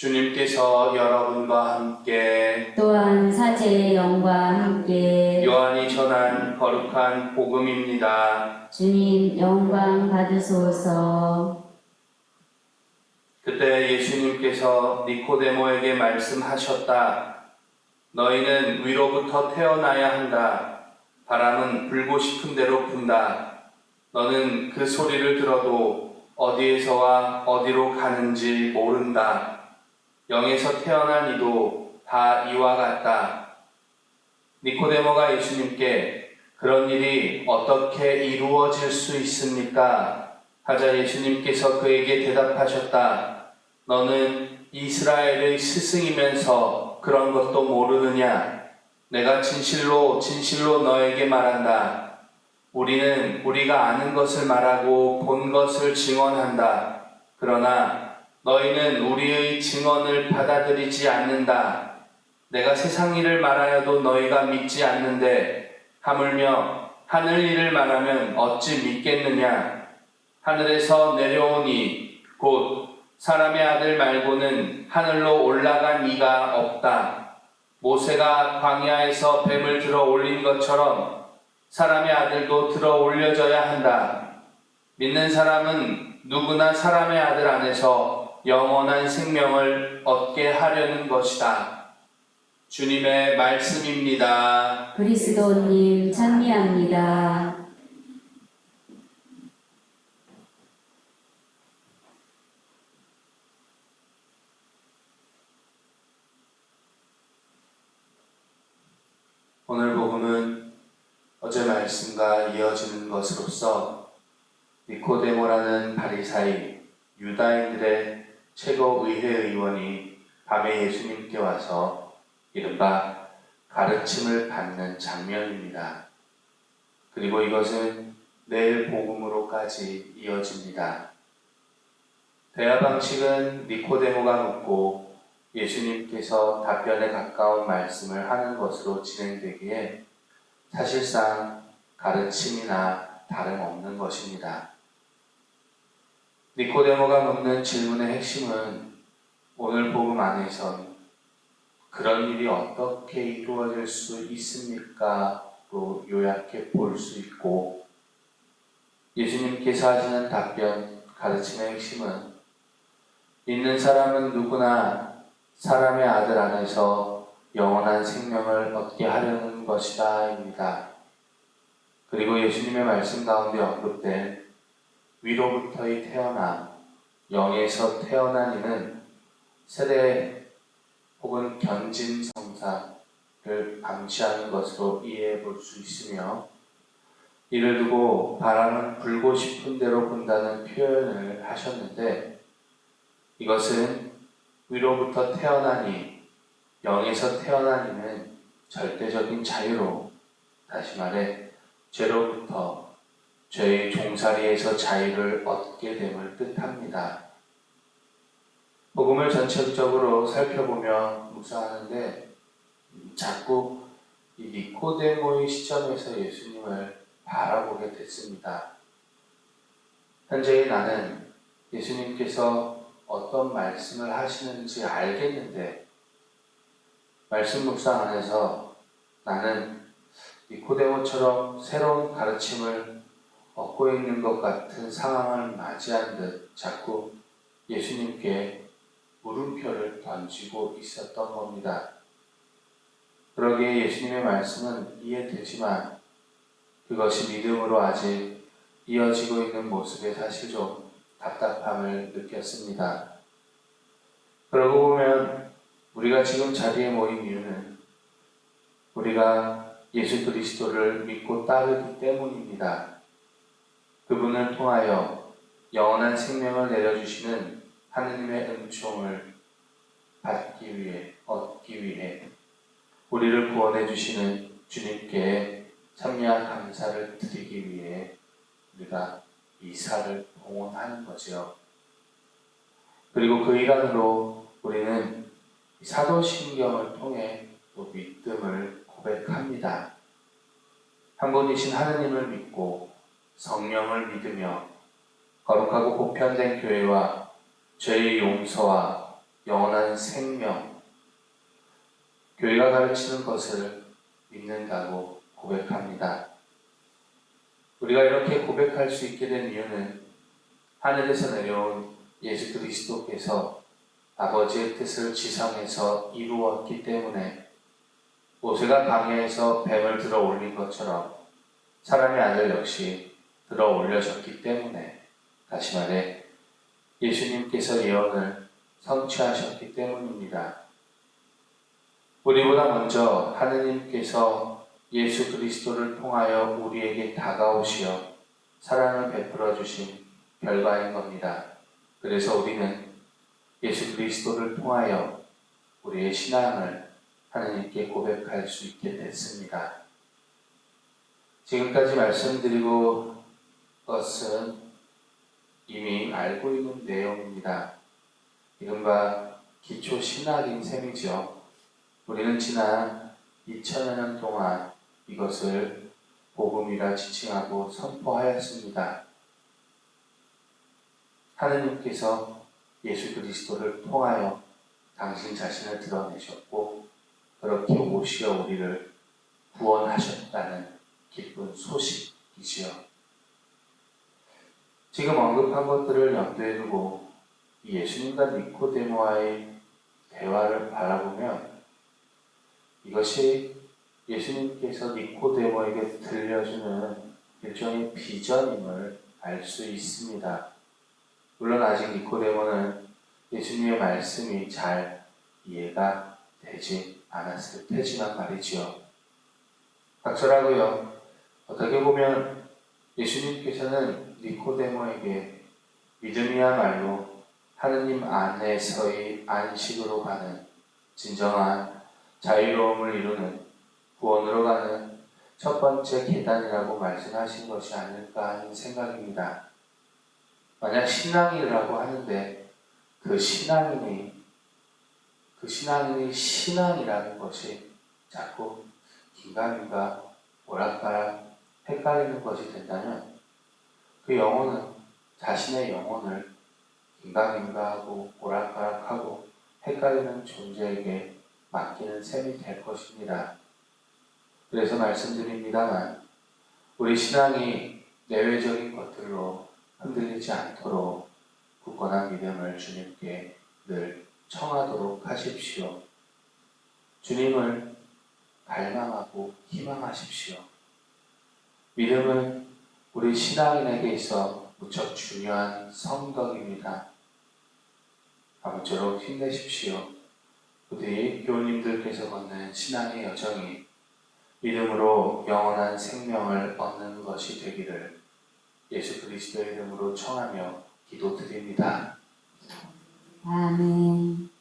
주님께서 여러분과 함께 또한 사제의 영과 함께 요한이 전한 거룩한 복음입니다. 주님 영광 받으소서. 그때 예수님께서 니코데모에게 말씀하셨다. 너희는 위로부터 태어나야 한다. 바람은 불고 싶은 대로 분다. 너는 그 소리를 들어도 어디에서와 어디로 가는지 모른다. 영에서 태어난 이도 다 이와 같다. 니코데모가 예수님께 그런 일이 어떻게 이루어질 수 있습니까? 하자 예수님께서 그에게 대답하셨다. 너는 이스라엘의 스승이면서 그런 것도 모르느냐? 내가 진실로 진실로 너에게 말한다. 우리는 우리가 아는 것을 말하고 본 것을 증언한다. 그러나 너희는 우리의 증언을 받아들이지 않는다. 내가 세상 일을 말하여도 너희가 믿지 않는데 하물며 하늘 일을 말하면 어찌 믿겠느냐? 하늘에서 내려온 이 곧 사람의 아들 말고는 하늘로 올라간 이가 없다. 모세가 광야에서 뱀을 들어 올린 것처럼 사람의 아들도 들어 올려져야 한다. 믿는 사람은 누구나 사람의 아들 안에서 영원한 생명을 얻게 하려는 것이다. 주님의 말씀입니다. 그리스도님 찬미합니다. 오늘 복음은 어제 말씀과 이어지는 것으로서 니코데모라는 바리사이 유다인들의 최고 의회 의원이 밤에 예수님께 와서 이른바 가르침을 받는 장면입니다. 그리고 이것은 내일 복음으로까지 이어집니다. 대화 방식은 니코데모가 묻고 예수님께서 답변에 가까운 말씀을 하는 것으로 진행되기에 사실상 가르침이나 다름없는 것입니다. 니코데모가 묻는 질문의 핵심은 오늘 복음 안에선 그런 일이 어떻게 이루어질 수 있습니까? 로 요약해 볼 수 있고 예수님께서 하시는 답변, 가르침의 핵심은 믿는 사람은 누구나 사람의 아들 안에서 영원한 생명을 얻게 하려는 것이다 입니다. 그리고 예수님의 말씀 가운데 언급된 위로부터의 태어남, 영에서 태어난 이는 세대 혹은 견진성사를 암시하는 것으로 이해해 볼 수 있으며 이를 두고 바람은 불고 싶은 대로 분다는 표현을 하셨는데 이것은 위로부터 태어나니 영에서 태어나니는 절대적인 자유로 다시 말해 죄로부터 죄의 종살이에서 자유를 얻게 됨을 뜻합니다. 복음을 전체적으로 살펴보며 묵상하는데 자꾸 이 니코데모의 시점에서 예수님을 바라보게 됐습니다. 현재의 나는 예수님께서 어떤 말씀을 하시는지 알겠는데 말씀 묵상 안에서 나는 니코데모처럼 새로운 가르침을 얻고 있는 것 같은 상황을 맞이한 듯 자꾸 예수님께 물음표를 던지고 있었던 겁니다. 그러기에 예수님의 말씀은 이해되지만 그것이 믿음으로 아직 이어지고 있는 모습에 사실 좀 답답함을 느꼈습니다. 그러고 보면 우리가 지금 자리에 모인 이유는 우리가 예수 그리스도를 믿고 따르기 때문입니다. 그분을 통하여 영원한 생명을 내려주시는 하느님의 은총을 받기 위해, 얻기 위해 우리를 구원해 주시는 주님께 참여한 감사를 드리기 위해 우리가 이사를 봉헌하는 거지요. 그리고 그 일환으로 우리는 사도신경을 통해 또 믿음을 고백합니다. 한 분이신 하느님을 믿고 성령을 믿으며 거룩하고 보편된 교회와 죄의 용서와 영원한 생명, 교회가 가르치는 것을 믿는다고 고백합니다. 우리가 이렇게 고백할 수 있게 된 이유는 하늘에서 내려온 예수 그리스도께서 아버지의 뜻을 지상에서 이루었기 때문에 모세가 광야에서 뱀을 들어 올린 것처럼 사람의 아들 역시 들어 올려졌기 때문에, 다시 말해 예수님께서 예언을 성취하셨기 때문입니다. 우리보다 먼저 하느님께서 예수 그리스도를 통하여 우리에게 다가오시어 사랑을 베풀어 주신 결과인 겁니다. 그래서 우리는 예수 그리스도를 통하여 우리의 신앙을 하느님께 고백할 수 있게 됐습니다. 지금까지 말씀드리고 것은 이미 알고 있는 내용입니다. 이른바 기초 신학인 셈이죠. 우리는 지난 2000여 년 동안 이것을 복음이라 지칭하고 선포하였습니다. 하느님께서 예수 그리스도를 통하여 당신 자신을 드러내셨고 그렇게 오시어 우리를 구원하셨다는 기쁜 소식이지요. 지금 언급한 것들을 염두에 두고 예수님과 니코데모와의 대화를 바라보면 이것이 예수님께서 니코데모에게 들려주는 일종의 비전임을 알 수 있습니다. 물론 아직 니코데모는 예수님의 말씀이 잘 이해가 되지 않았을 테지만 말이지요. 각설하고요. 어떻게 보면 예수님께서는 니코데모에게 믿음이야말로 하느님 안에서의 안식으로 가는 진정한 자유로움을 이루는 구원으로 가는 첫 번째 계단이라고 말씀하신 것이 아닐까 하는 생각입니다. 만약 신앙이라고 하는데 그 신앙인이 신앙이라는 것이 자꾸 긴가민가 오락가락 헷갈리는 것이 된다면 그 영혼은 자신의 영혼을 긴가민가하고 오락가락하고 헷갈리는 존재에게 맡기는 셈이 될 것입니다. 그래서 말씀드립니다만 우리 신앙이 내외적인 것들로 흔들리지 않도록 굳건한 믿음을 주님께 늘 청하도록 하십시오. 주님을 갈망하고 희망하십시오. 믿음은 우리 신앙인에게 있어 무척 중요한 성덕입니다. 아무쪼록 힘내십시오. 부디 교우님들께서 걷는 신앙의 여정이 믿음으로 영원한 생명을 얻는 것이 되기를 예수 그리스도의 이름으로 청하며 기도드립니다. 아멘.